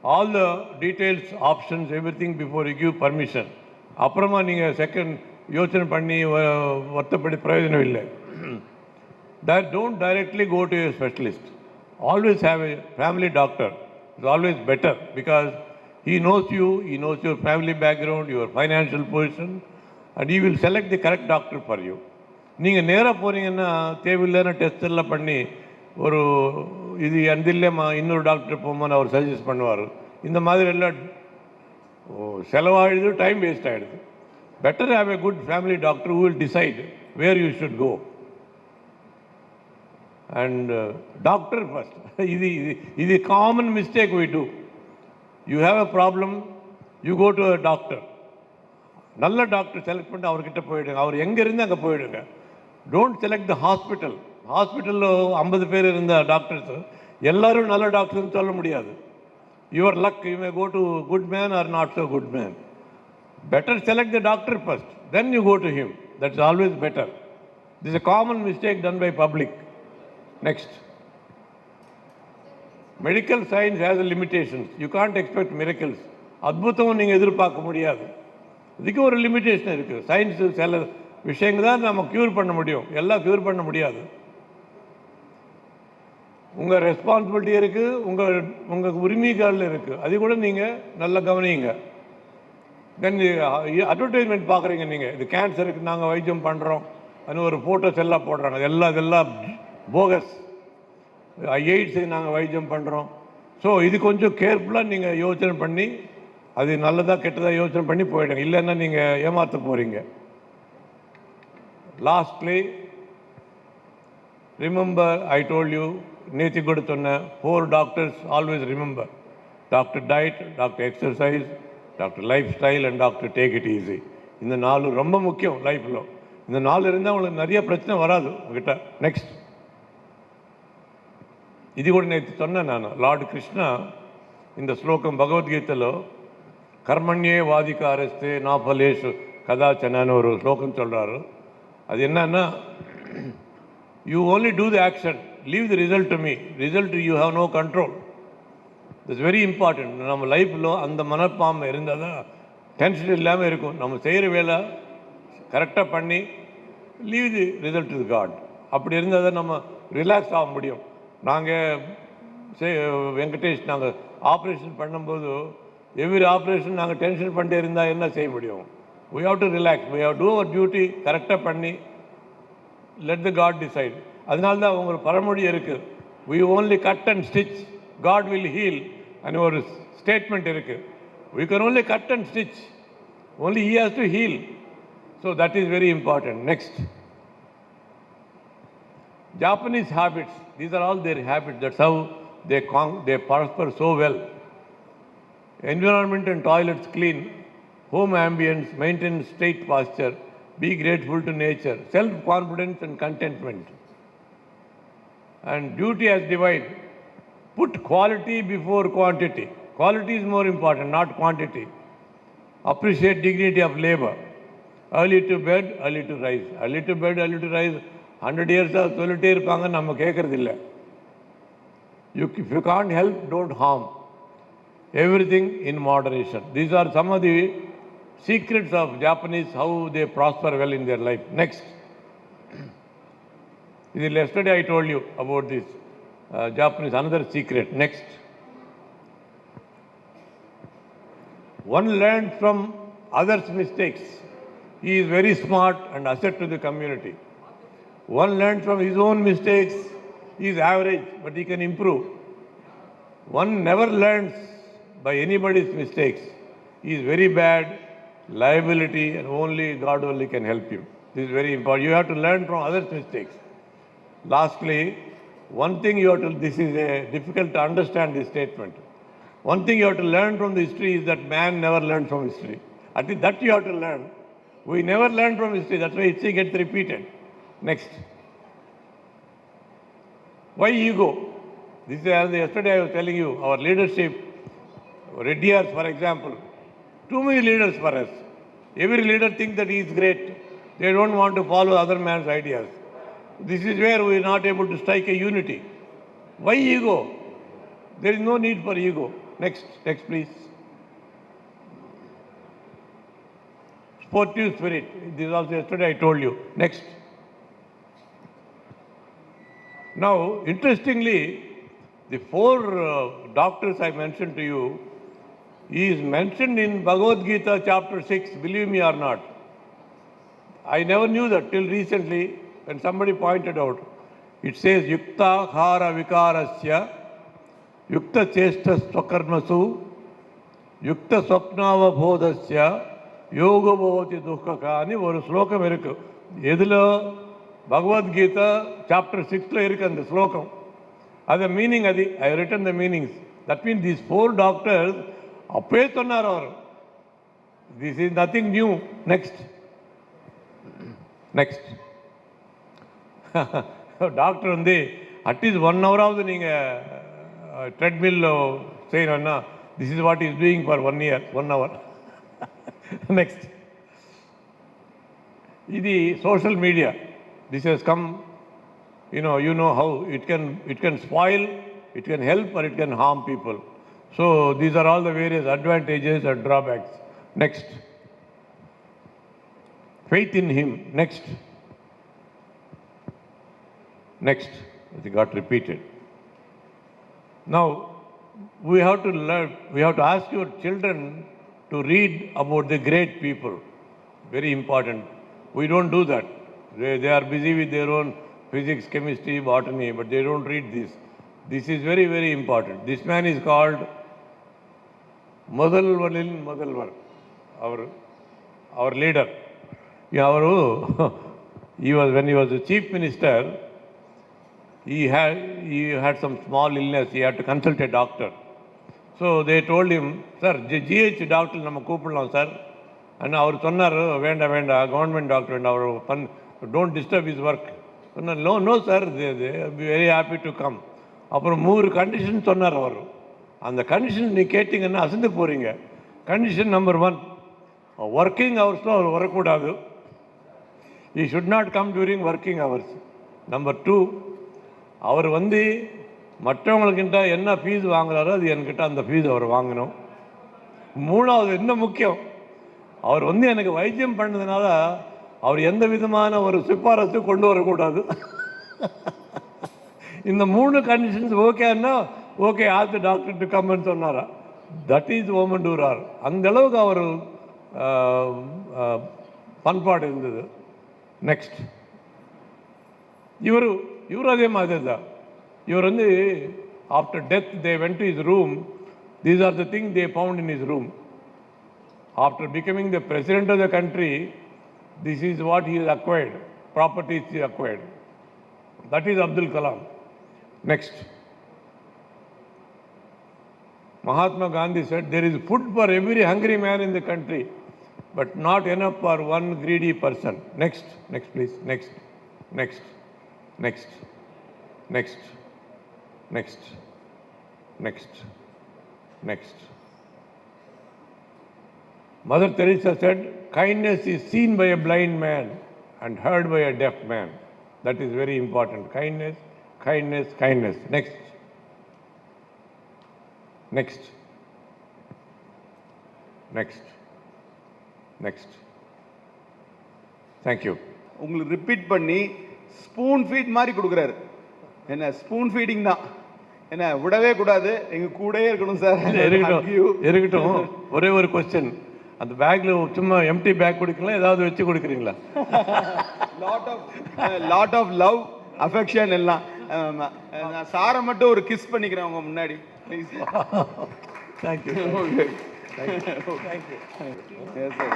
all the details, options, everything before you give permission. அப்புறமா நீங்கள் second யோசனை பண்ணி வருத்தப்படி பிரயோஜனம் இல்லை. Don't directly go to a specialist. Always have a family doctor. It's always better because he knows you, he knows your family background, your financial position, and he will select the correct doctor for you. நீங்கள் நேராக போகிறீங்கன்னா தேவையில்லைன்னா test எல்லாம் பண்ணி ஒரு இது அந்த இல்லைம்மா இன்னொரு டாக்டர் போகும்போது அவர் சஜஸ்ட் பண்ணுவார். இந்த மாதிரி எல்லாம் செலவாகிடுது, டைம் வேஸ்ட் ஆகிடுது. Better have a good family doctor who will decide where you should go. And doctor first. இது common mistake we do. You have a problem, you go to a doctor. நல்ல doctor select பண்ணிட்டு அவர்கிட்ட போயிடுங்க. அவர் எங்கே இருந்து அங்கே போயிடுங்க. Don't select the hospital. ஹாஸ்பிட்டலில் 50 பேர் இருந்த டாக்டர்ஸ் எல்லாரும் நல்ல டாக்டர்னு சொல்ல முடியாது. Your luck, you may go to good man or not so good man. Better select the doctor first, then you go to him. That's always better. This is a common mistake done by public. Next. Medical science has limitations. You can't expect miracles. அத்புதம் நீங்கள் எதிர்பார்க்க முடியாது. இதுக்கு ஒரு limitation இருக்குது. Science சில விஷயங்கள் தான் நம்ம க்யூர் பண்ண முடியும், எல்லாம் க்யூர் பண்ண முடியாது. உங்கள் ரெஸ்பான்சிபிலிட்டி இருக்குது, உங்கள் உரிமைகள் இருக்குது. அது கூட நீங்கள் நல்லா கவனிங்க. தென் அட்வர்டைஸ்மெண்ட் பார்க்குறீங்க நீங்கள், இது கேன்சருக்கு நாங்கள் வைத்தியம் பண்ணுறோம் அது ஒரு ஃபோட்டோஸ் எல்லாம் போடுறாங்க. இதெல்லாம் போகஸ். எய்ட்ஸுக்கு நாங்கள் வைத்தியம் பண்ணுறோம். ஸோ இது கொஞ்சம் கேர்ஃபுல்லாக நீங்கள் யோசனை பண்ணி அது நல்லதாக கெட்டதாக யோசனை பண்ணி போயிடுங்க. இல்லைன்னா நீங்கள் ஏமாற்ற போகிறீங்க. Lastly remember, I told you, நேற்று கூட சொன்னேன், 4 doctors always remember. Doctor diet, doctor exercise, doctor life style and doctor take it easy. இந்த 4 ரொம்ப முக்கியம் லைஃப்பில். இந்த 4 இருந்தால் உங்களுக்கு நிறைய பிரச்சனை வராது உங்ககிட்ட. நெக்ஸ்ட், ఇది కూడా నేను சொன்னேன் நான். లార్డ్ కృష్ణ இந்த ஸ்லோகம் பகவத்கீதைలో கர்மண்யே வாதிகாரஸ்தே నా ఫలేషు కదాచన అని ஒரு ஸ்லோகம் சொல்கிறாரு. அது என்னன்னா, you only do the action, leave the result to me. Result you have no control. It's very important. நம்ம லைஃப்பில் அந்த மனப்பான்மை இருந்தால் தான் டென்ஷன் இல்லாமல் இருக்கும். நம்ம செய்கிற வேலை கரெக்டாக பண்ணி leave the result to God. அப்படி இருந்தால் தான் நம்ம ரிலாக்ஸ் ஆக முடியும். நாங்கள் வெங்கடேஷ் நாங்கள் ஆப்ரேஷன் பண்ணும்போது எவ்ரி ஆப்ரேஷன் நாங்கள் டென்ஷன் பண்ணிட்டே இருந்தால் என்ன செய்ய முடியும்? we have to relax, we have to do our duty கரெக்டாக பண்ணி let the God decide. அதனால தான் உங்கள் பழமொழி இருக்குது, we only cut and stitch, God will heal. and ஒரு ஸ்டேட்மெண்ட் இருக்குது, we can only cut and stitch, only he has to heal. so that is very important. Next, Japanese habits, these are all their habits. That's how they prosper so well. Environment and toilets clean, home ambience, maintain straight posture, be grateful to nature, self-confidence and contentment. And duty as divine, put quality before quantity. Quality is more important, not quantity. Appreciate dignity of labor. Early to bed, early to rise. Early to bed, early to rise. 100 years சொல்லிட்டே இருப்பாங்க, நம்ம கேட்கறதில்லை. If you can't help, don't harm. Everything in moderation. These are some of the secrets of Japanese, how they prosper well in their life. Next, yesterday I told you about this Japanese, another secret. Next, one learns from others' mistakes. He is very smart and asset to the community. One learns from his own mistakes. He is average, but he can improve. One never learns by anybody's mistakes. He is very bad, liability, and only God only can help you. This is very important. You have to learn from others' mistakes. Lastly, one thing you have to, this is difficult to understand this statement. One thing you have to learn from the history is that man never learned from history. At least that you have to learn. We never learn from history. That's why history gets repeated. Next, why ego? This is, as yesterday I was telling you, our leadership, Reddyers for example, too many leaders for us. Every leader thinks that he is great. They don't want to follow other man's ideas. This is where we are not able to strike a unity. Why ego? There is no need for ego. Next please. Sportive spirit. This is also yesterday I told you. Next. Now, interestingly, the 4 doctors I mentioned to you, he is mentioned in Bhagavad Gita chapter 6, believe me or not. I never knew that till recently when somebody pointed out. It says, Yukta Khara Vikarasya, Yukta Chesta Swakarmasu, Yukta Swapnava Bodhasya, Yoga Bhavati Dukkaka ani ஒரு ஸ்லோகம் இருக்கு. எதுல? Bhagavad Gita chapter 6ல இருக்கு அந்த ஸ்லோகம். அது meaning அது. I have written the meanings. That means these 4 doctors அப்பே சொன்னார் அவர். This is nothing new. Next. Doctor வந்து அட்லீஸ்ட் 1 ஹவராவது நீங்கள் ட்ரெட்மில்ல செய்யணும்னா this is what is doing for 1 year 1 hour. Next. இது social media. This has come, you know how it can spoil, it can help or it can harm people. So these are all the various advantages and drawbacks. Next. Faith in him. Next. It got repeated. Now we have to learn, we have to ask your children to read about the great people. Very important. We don't do that. They are busy with their own physics, chemistry, botany, but they don't read this. This is very, very important. This man is called Madalvalil Madalvar, our leader. When he was the chief minister, he had some small illness. He had to consult a doctor. So they told him, sir, GH doctor நம்ம கூப்பிடலாம் sir. And அவர் சொன்னார், வேண்டாம் government doctor வேண்டாம், don't disturb his work. சொன்னார், no sir, they be very happy to come. அப்புறம் 3 condition சொன்னார் அவர். அந்த condition நீ கேட்டிங்கன்னா அசந்து போகிறீங்க. கண்டிஷன் நம்பர் 1, ஒர்க்கிங் ஹவர்ஸில் அவர் வரக்கூடாது. he should not come during working hours. Number 2, அவர் வந்து மற்றவங்கக்கிட்ட என்ன ஃபீஸ் வாங்குறாரோ அது என்கிட்ட அந்த ஃபீஸ் அவர் வாங்கணும். 3வது என்ன முக்கியம், அவர் வந்து எனக்கு வைத்தியம் பண்ணதுனால அவர் எந்த விதமான ஒரு சிபாரசு கொண்டு வரக்கூடாது. இந்த 3 கண்டிஷன்ஸ் ஓகேன்னா okay as the doctor to கம்னு சொன்னாரா. That is Omandurar. அந்த அளவுக்கு அவர் பண்பாடு இருந்தது. நெக்ஸ்ட். இவர் அதே மாதிரி தான். இவர் வந்து after death they went to his room. These are the thing they found in his room. After becoming the president of the country, this is what he has acquired, properties he acquired. That is Abdul Kalam. Next. Mahatma Gandhi said, there is food for every hungry man in the country, but not enough for one greedy person. Next please. Next. Mother Teresa said, kindness is seen by a blind man and heard by a deaf man. That is very important. Kindness. Next. Thank you. உங்களுக்கு repeat பண்ணி spoon feet மாதிரி கொடுக்குறாரு. என்ன spoon feeding தான், என்ன விடவே கூடாது, எங்க கூடவே இருக்கணும் சார். இருக்கட்டும். ஒரே ஒரு கொஸ்டின், அந்த பேக்ல சும்மா எம்டி பேக் கொடுக்கலாம், ஏதாவது வச்சு கொடுக்குறீங்களா? லாட் ஆஃப் லவ், அஃபெக்ஷன் எல்லாம். நான் சாரை மட்டும் ஒரு கிஸ் பண்ணிக்கிறேன் உங்க முன்னாடி ப்ளீஸ். தேங்க்யூ. Yes, sir.